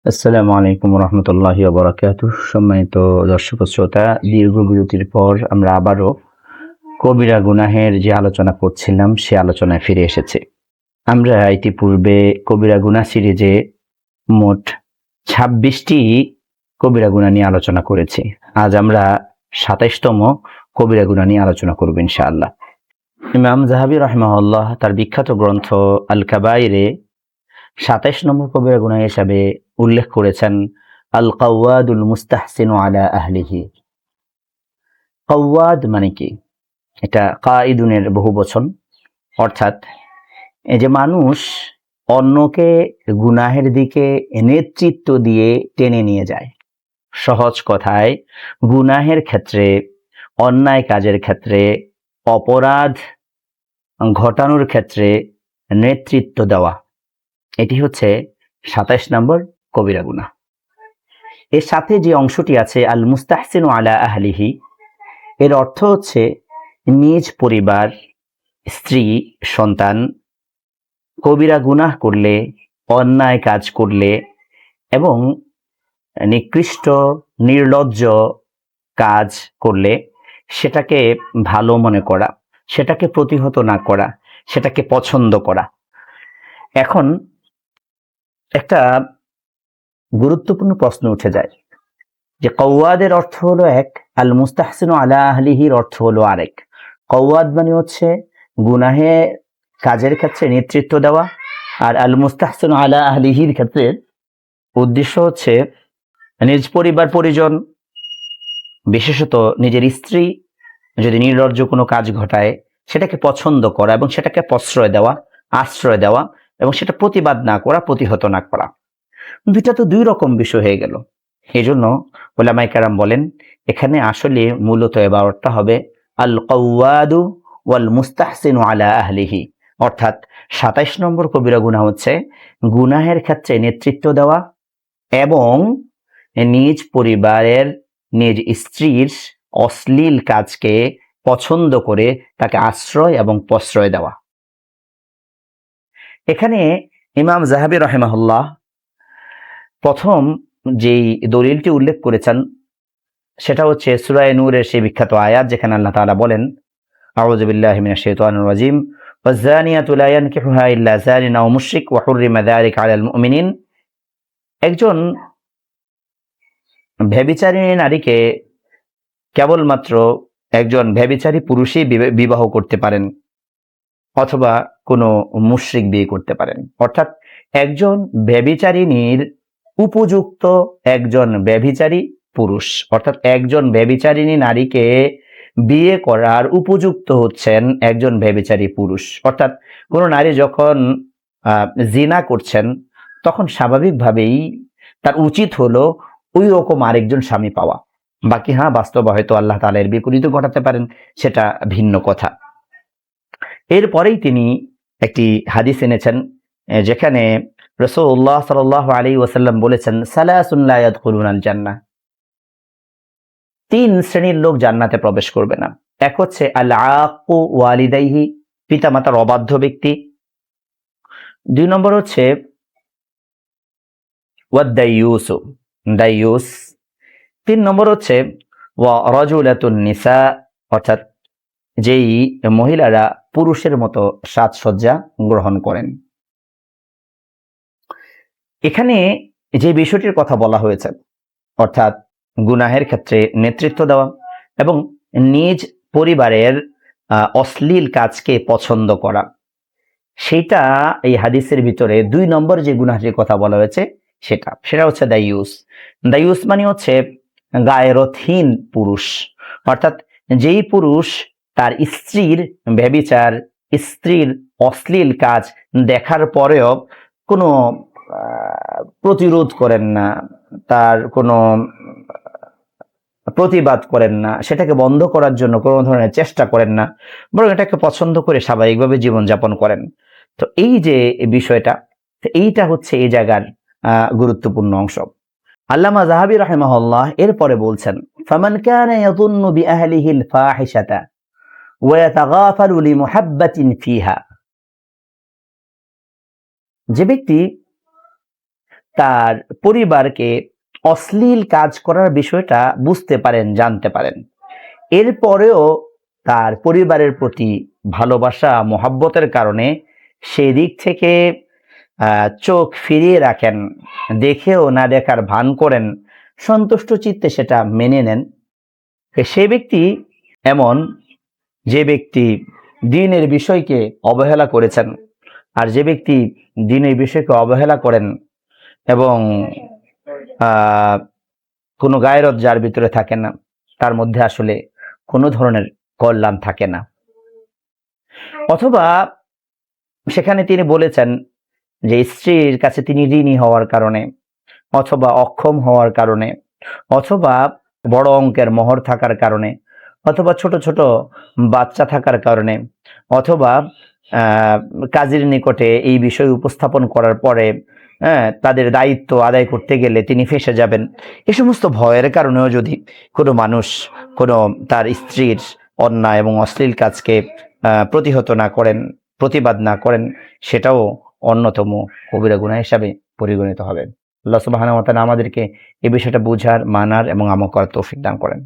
আসসালামু আলাইকুম রহমতুল্লাহি ওয়া বারাকাতুহু। সম্মানিত দর্শক ও শ্রোতা, দীর্ঘ বিরতির পর আমরা আবারও কবিরা গুনাহের যে আলোচনা করছিলাম সে আলোচনায় ফিরে এসেছি। আমরা ইতিপূর্বে কবিরা গুনাহ সিরিজে মোট ২৬টি কবিরা গুনাহ নিয়ে আলোচনা করেছি। আজ আমরা ২৭তম কবিরা গুনাহ নিয়ে আলোচনা করব ইনশাআল্লাহ। ইমাম যাহাবী রাহিমাহুল্লাহ তার বিখ্যাত গ্রন্থ আল কাবাইরে ২৭ নম্বর কবিরা গুনাহ হিসাবে উল্লেখ করেছেন আল কাওয়াদুল মুস্তাহসিনু আলা আহলিহি। কাওয়াদ মানে কি? এটা কাইদুনের বহুবচন, অর্থাৎ এই যে মানুষ অন্যকে গুনাহের দিকে নেতৃত্ব দিয়ে টেনে নিয়ে যায়। সহজ কথায় গুনাহের ক্ষেত্রে, অন্যায় কাজের ক্ষেত্রে, অপরাধ ঘটানোর ক্ষেত্রে নেতৃত্ব দেওয়া, এটি হচ্ছে ২৭ নম্বর কবিরা গুনাহ। এর সাথে যে অংশটি আছে আল মুস্তাহসিনু আলা আহলিহি, এর অর্থ হচ্ছে নিজ পরিবার, স্ত্রী, সন্তান কবিরা গুনাহ করলে, অন্যায় কাজ করলে এবং নিকৃষ্ট নির্লজ্জ কাজ করলে সেটাকে ভালো মনে করা, সেটাকে প্রতিহত না করা, সেটাকে পছন্দ করা। এখন একটা গুরুত্বপূর্ণ প্রশ্ন উঠে যায় যে কওয়াদের অর্থ হলো এক, আল মুস্তাহসিনু আলা আহলিহির অর্থ হলো আরেক। কওয়াদ মানে হচ্ছে গুনাহে কাজের ক্ষেত্রে নেতৃত্ব দেওয়া, আর আল মুস্তাহসিনু আলা আহলিহির ক্ষেত্রে উদ্দেশ্য হচ্ছে নিজ পরিবার পরিজন, বিশেষত নিজের স্ত্রী যদি নির্লজ্জ কোনো কাজ ঘটায় সেটাকে পছন্দ করা এবং সেটাকে প্রশ্রয় দেওয়া, আশ্রয় দেওয়া এবং সেটা প্রতিবাদ না করা, প্রতিহত না করা। দুইটা তো দুই রকম বিষয় হয়ে গেল। এই জন্য উলামায়ে কেরাম বলেন এখানে আসলে মূলত এবারটা হবে আল কাওয়াদু ওয়াল মুস্তাহসিনু আলা আহলিহি, অর্থাৎ ২৭ নম্বর কবিরা গুনাহ হচ্ছে গুনাহের ক্ষেত্রে নেতৃত্ব দেওয়া এবং নিজ পরিবারের, নিজ স্ত্রীর অশ্লীল কাজকে পছন্দ করে তাকে আশ্রয় এবং প্রশ্রয় দেওয়া। এখানে ইমাম যাহাবী রাহিমাহুল্লাহ প্রথম যেই দলিলটি উল্লেখ করেছেন সেটা হচ্ছে সূরা নূরের সেই বিখ্যাত আয়াত, যেখানে আল্লাহ তাআলা বলেন আউযু বিল্লাহি মিনাশ শাইতানির রাজীম ওয়াজ-যানিয়াতু লা ইয়ানকিহুহা ইল্লা যানিন আও মুশরিক ওয়া হুররিমা যালিকা আলাল মুমিনিন। একজন ব্যভিচারিণী নারীকে কেবলমাত্র একজন ব্যভিচারী পুরুষই বিবাহ করতে পারেন, অথবা কোনো মুশরিক বিয়ে করতে পারেন। অর্থাৎ একজন ব্যভিচারিণীর উপযুক্ত একজন ব্যভিচারী পুরুষ, অর্থাৎ একজন ব্যভিচারিণী নারীকে বিয়ে করার উপযুক্ত হচ্ছেন একজন ব্যভিচারী পুরুষ। অর্থাৎ কোনো নারী যখন জিনা করছেন তখন স্বাভাবিকভাবেই তার উচিত হলো ওই রকম আরেকজন স্বামী পাওয়া। বাকি হ্যাঁ, বাস্তবে হয়তো আল্লাহ তাআলা এর বিপরীত ঘটাতে পারেন, সেটা ভিন্ন কথা। এরপরেই তিনি একটি হাদিস এনেছেন যেখানে রাসূলুল্লাহ সাল্লাল্লাহু আলাইহি ওয়াসাল্লাম বলেছেন সালাসুন লা ইয়াদখুলুনাল জান্নাহ, তিন শ্রেণীর লোক জান্নাতে প্রবেশ করবে না। এক হচ্ছে আল আক্কু ওয়ালিদাইহি, পিতামাতার অবাধ্য ব্যক্তি। দুই নম্বর হচ্ছে ওয়াদ দাইয়ুসু, দাইয়ুস। তিন নম্বর হচ্ছে ওয়া রাজুলাতুন নিসা, অর্থাৎ যেই মহিলারা পুরুষের মতো সাজসজ্জা গ্রহণ করেন। এখানে যে বিষয়টির কথা বলা হয়েছে, অর্থাৎ গুনাহের ক্ষেত্রে নেতৃত্ব দেওয়া এবং নিজ পরিবারের অশ্লীল কাজকে পছন্দ করা, সেটা এই হাদিসের ভিতরে দুই নম্বর যে গুনাহের কথা বলা হয়েছে সেটা হচ্ছে দাইয়ুস। দাইয়ুস মানে হচ্ছে গায়রতহীন পুরুষ, অর্থাৎ যেই পুরুষ তার স্ত্রীর ব্যভিচার, স্ত্রীর অশ্লীল কাজ দেখার পরেও কোনো প্রতিরোধ করেন না, তার কোনো প্রতিবাদ করেন না, সেটাকে বন্ধ করার জন্য কোনো ধরনের চেষ্টা করেন না, বরং এটাকে পছন্দ করে স্বাভাবিকভাবে জীবনযাপন করেন। তো এই যে বিষয়টা, এইটা হচ্ছে এই জায়গার গুরুত্বপূর্ণ অংশ। আল্লামা যাহাবী রাহিমাহুল্লাহ এরপরে বলছেন ফামান কানা ইয়াযুন্নু বিআহলিহিল ফাহিশাতা ওয়া ইয়াতাগাফালু লিমুহাব্বাতিন ফিহা, যে ব্যক্তি তার পরিবারকে অশ্লীল কাজ করার বিষয়টা বুঝতে পারেন, জানতে পারেন, এরপরেও তার পরিবারের প্রতি ভালোবাসা মহাব্বতের কারণে সেই দিক থেকে চোখ ফিরিয়ে রাখেন, দেখেও না দেখার ভান করেন, সন্তুষ্ট চিত্তে সেটা মেনে নেন, সে ব্যক্তি এমন যে ব্যক্তি দ্বীনের বিষয়কে অবহেলা করেছেন। আর যে ব্যক্তি দ্বীনের বিষয়কে অবহেলা করেন এবং কোনো গায়রত যার ভিতরে থাকে না, তার মধ্যে আসলে কোনো ধরনের কল্যাণ থাকে না। অথবা সেখানে তিনি বলেছেন যে স্ত্রীর কাছে তিনি ঋণী হওয়ার কারণে, অথবা অক্ষম হওয়ার কারণে, অথবা বড় অঙ্কের মোহর থাকার কারণে, অথবা ছোট ছোট বাচ্চা থাকার কারণে, অথবা কাজীর নিকটে এই বিষয় উপস্থাপন করার পরে তাদের দায়িত্ব আদায় করতে গেলে তিনি ফেঁসে যাবেন, এই সমস্ত ভয়ের কারণেও যদি কোনো মানুষ কোনো তার স্ত্রীর অন্যায় এবং অশ্লীল কাজকে প্রতিহত না করেন, প্রতিবাদ না করেন, সেটাও অন্যতম কবিরা গুনাহ হিসাবে পরিগণিত হবে। আল্লাহ সুবহানাহু ওয়া তাআলা আমাদেরকে এই বিষয়টা বুঝার, মানার এবং আমল করার তৌফিক দান করেন।